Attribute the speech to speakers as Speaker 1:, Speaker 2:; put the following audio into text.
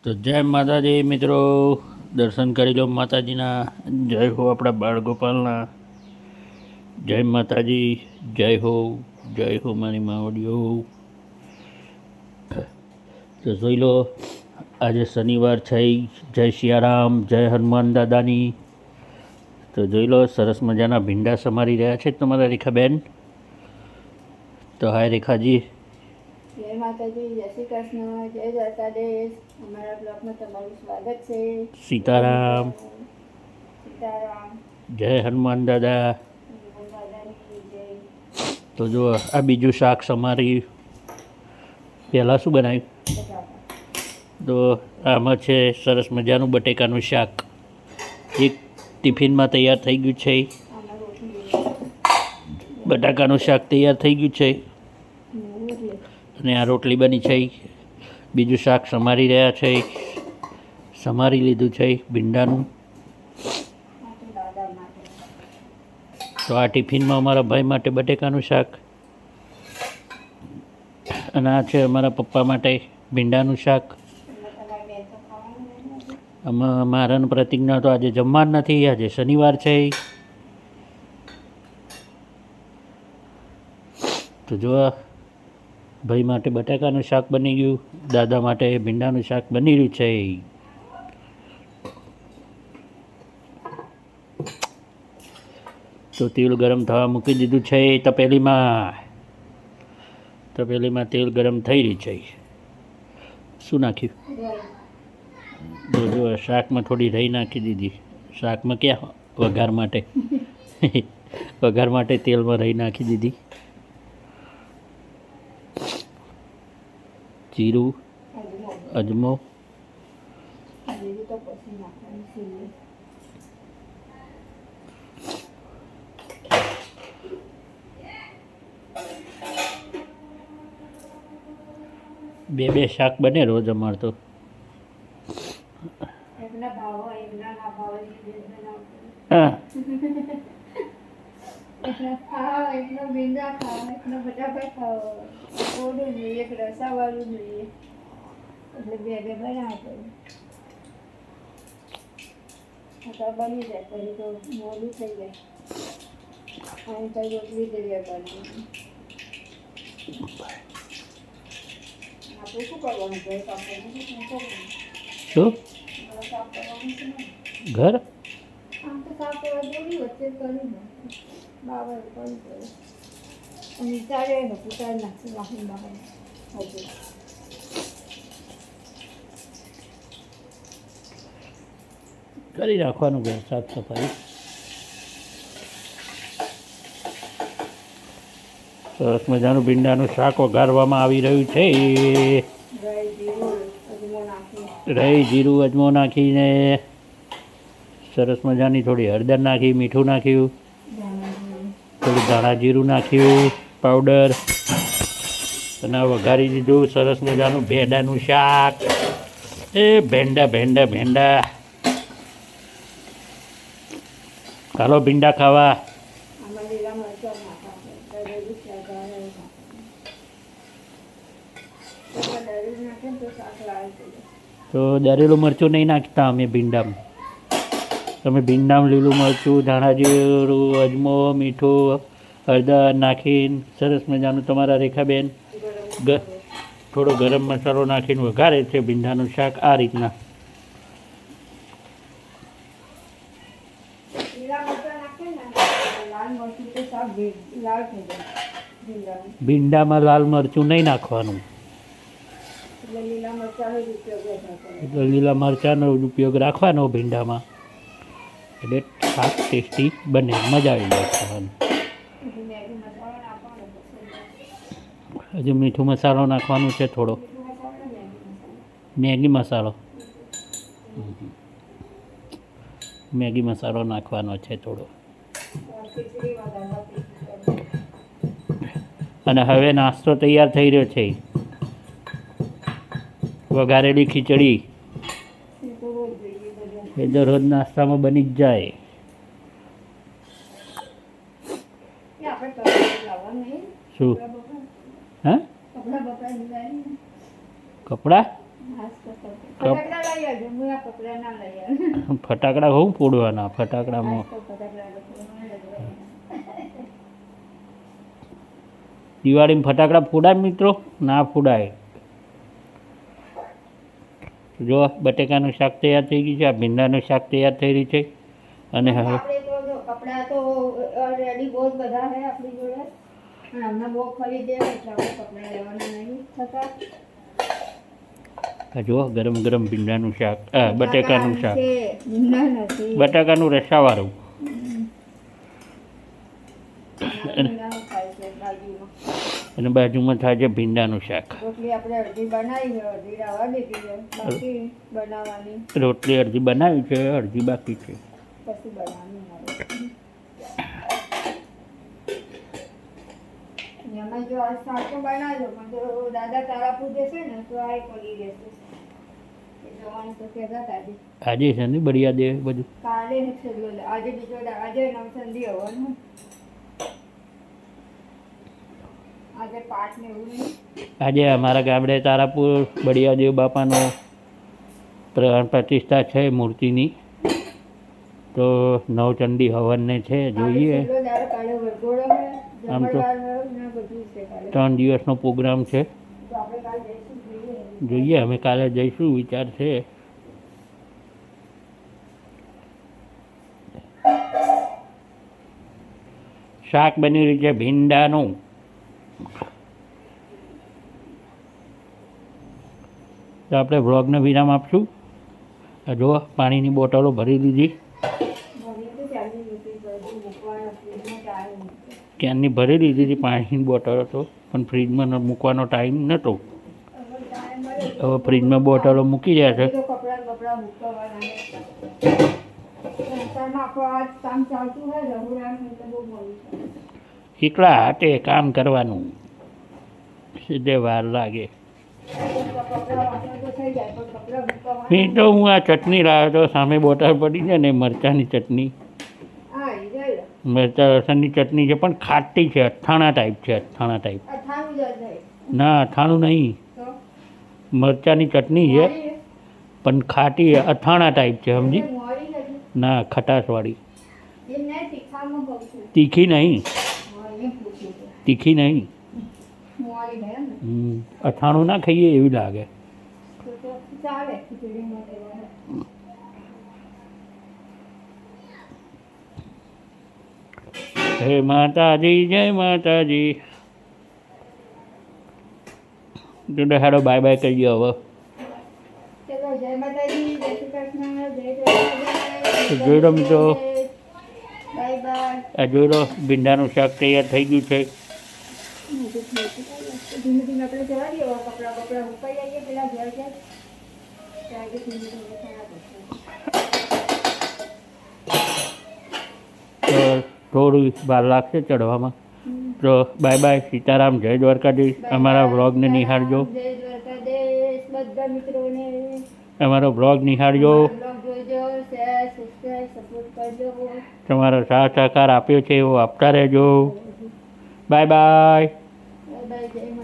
Speaker 1: તો જય માતાજી મિત્રો, દર્શન કરી લો માતાજીના. જય હો આપણા બાળગોપાલના. જય માતાજી, જય હો મારી માવડીઓ. તો જોઈ લો, આજે શનિવાર છે. જય સિયારામ, જય હનુમાન દાદાની. તો જોઈ લો, સરસ મજાના ભીંડા સમારી રહ્યા છે તમારા રેખાબેન. તો હાય રેખાજી.
Speaker 2: જય માતાજી, જય શ્રી કૃષ્ણ, જય દ્વારકાધીશ. અમારા બ્લોગમાં તમારું સ્વાગત છે.
Speaker 1: સીતારામ.
Speaker 2: સીતારામ.
Speaker 1: જય હનુમાન દાદા.
Speaker 2: હનુમાન દાદાની જય.
Speaker 1: તો જો આ બીજું શાક સમારી. પહેલાં શું બનાવ્યું? તો આમાં છે સરસ મજાનું બટેકાનું શાક. એક ટિફિનમાં તૈયાર થઈ ગયું છે. બટાકાનું શાક તૈયાર થઈ ગયું છે અને આ રોટલી બની છે. બીજું શાક સમારી રહ્યા છે. સમારી લીધું છે ભીંડાનું. તો આ ટિફિનમાં અમારા ભાઈ માટે બટેકાનું શાક અને આ છે અમારા પપ્પા માટે ભીંડાનું શાક. મારા પ્રતિજ્ઞા તો આજે જમવાનું નથી, આજે શનિવાર છે. તો જો ભાઈ માટે બટાકાનું શાક બની ગયું, દાદા માટે ભીંડાનું શાક બની રહ્યું છે. તો તેલ ગરમ થવા મૂકી દીધું છે તપેલીમાં. તપેલીમાં તેલ ગરમ થઈ રહ્યું છે. શું નાખ્યું? જો શાકમાં થોડી રહી નાખી દીધી. શાકમાં ક્યાં વઘાર માટે વઘાર માટે તેલમાં રહી નાખી દીધી. જીરું, અજમો, બે શાક બને રોજ અમાર તો. હા,
Speaker 2: ભીંડા ખાવા, એકના બટાકા ખાવા, ઓડું જોઈએ, એક રસાવાળું જોઈએ, એટલે બે બનાવે. બની જાય પછી તો મોડું થઈ જાય. અને તો રોટલી તૈયાર કરવાની. આપણે શું કરવાનું છે?
Speaker 1: શું ઘર
Speaker 2: આમ તો સાફ કરવા જેવી વચ્ચે કરી ને બાબર કરી દે. અને ચાલે ને ઉતાર નાખી વાહન બહાર હજુ
Speaker 1: કરી રાખવાનું ઘર સાફ સફાઈ. સરસ મજાનું ભીંડાનું શાક વઘારવામાં આવી રહ્યું છે. રહી જીરું અજમો નાખીને સરસ મજાની થોડી હળદર નાખી, મીઠું નાખ્યું, થોડું ધાણા જીરું નાખ્યું પાવડર અને વઘારી દીધું. સરસ મજાનું ભેંડાનું શાક. ભેંડા ચાલો ભીંડા ખાવા. તો દરેલું મરચું નહીં નાખતા અમે ભીંડામાં. તમે ભીંડામાં લીલું મરચું, ધાણા જીરું, અજમો, મીઠું, હળદર નાખીને સરસ મજાનું તમારા રેખાબેન થોડો ગરમ મસાલો નાખીને વઘારે છે ભીંડાનું શાક આ રીતના. ભીંડામાં લાલ મરચું નહીં નાખવાનું. એટલે લીલા મરચાંનો ઉપયોગ રાખવાનો ભીંડામાં, એટલે શાક ટેસ્ટી બને, મજા આવી જાય ખાવાની. હજુ મીઠું મસાલો નાખવાનું છે થોડો, મેગી મસાલો. મેગી મસાલો નાખવાનો છે થોડો. અને હવે નાસ્તો તૈયાર થઈ રહ્યો છે. વઘારેલી ખીચડી એ દરરોજ નાસ્તામાં બની જ જાય. શું? હા, કપડાં
Speaker 2: ફટાકડા લઈ આવજો, હું આ કપડા ના લઈ આવ્યો.
Speaker 1: ફટાકડા હું ફોડવાના ફટાકડામાં દિવાળીમાં ફટાકડા ફોડાય મિત્રો? ના ફોડાય. જો બટેકાનું શાક તૈયાર થઈ ગયું છે, આ ભીંડાનું શાક તૈયાર થઈ રહ્યું છે. અને હવે
Speaker 2: આપણે તો જો કપડા તો ઓલરેડી બહુ જ બધા છે આપણી જોડે, અને અમને બહુ ખરીદે એટલે આપણે કપડા લેવાના નહીં થતા.
Speaker 1: આ જો ગરમ ગરમ ભીંડાનું શાક, બટેકાનું શાક,
Speaker 2: ભીંડા નથી,
Speaker 1: બટાકાનું રસાવાળું.
Speaker 2: ભીંડાનું ખાય છે બાજુમાં.
Speaker 1: અને બાજુમાં થાય છે ભીંડાનું શાક.
Speaker 2: રોટલી આપણે અડધી બનાવી છે, અડધી રાવા દીધી છે, બાકી બનાવવાની.
Speaker 1: રોટલી અડધી બનાવી છે, અડધી બાકી છે.
Speaker 2: પછી બનાવવાની મારે. એમાં જો આ શાક તો બનાવજો, પણ જો દાદા તારાપુર જશે ને તો આ પડી રહેશે. જવાનું તો કહેતા હતા આજે.
Speaker 1: આજે છે ને બળિયા દે બધું.
Speaker 2: કાલે ને છેલ્લો આજે બીજો આજે નવસંધી હવાનું. આજે પાઠ ને એવું નહીં.
Speaker 1: આજે અમારા ગામડે તારાપુર બળિયાદેવ બાપાનો પ્રાણ પ્રતિષ્ઠા છે મૂર્તિની, તો નવચંડી હવનને છે. જોઈએ આમ તો 3 દિવસનો પ્રોગ્રામ છે. જોઈએ અમે કાલે જઈશું, વિચાર છે. શાક બની રહ્યું છે ભીંડાનું. તો આપણે વ્લોગને વિરામ આપશું. આ જુઓ પાણીની બોટલો ભરી દીધી, ક્યારની ભરી દીધી હતી પાણીની બોટલો, તો પણ ફ્રીજમાં મૂકવાનો ટાઈમ નહોતો. હવે ફ્રીજમાં બોટલો મૂકી રહ્યા છે. એકલા હાથે કામ કરવાનું સીધે વાર લાગે. તો હું આ ચટણી લાવ્યો તો, સામે બોટલ પડી છે ને મરચાંની ચટણી, મરચાં લસણની ચટણી છે, પણ ખાટી છે, અથાણા ટાઈપ છે. અથાણા ટાઈપ ના, અથાણું નહીં, મરચાંની ચટણી છે પણ ખાટી, અથાણા ટાઈપ છે, સમજી? ના, ખટાશવાળી. તીખી નહીં, તીખી નહીં. અથાણું ના ખાઈએ એવી લાગે. જય માતાજી, જય માતાજી. તો હાડો બાય બાય કહી દો હવે. જોઈ લો મિત્રો, આ જોઈ લો ભીંડાનું શાક તૈયાર થઈ ગયું છે. તો થોડું વાર લાગશે ચડવામાં. તો બાય બાય, સીતારામ, જય દ્વારકાધીશ. અમારા વ્લોગને નિહાળજો, અમારો વ્લોગ નિહાળજો. તમારો સાથ સહકાર આપ્યો છે એવો આપતા રહેજો. Bye bye.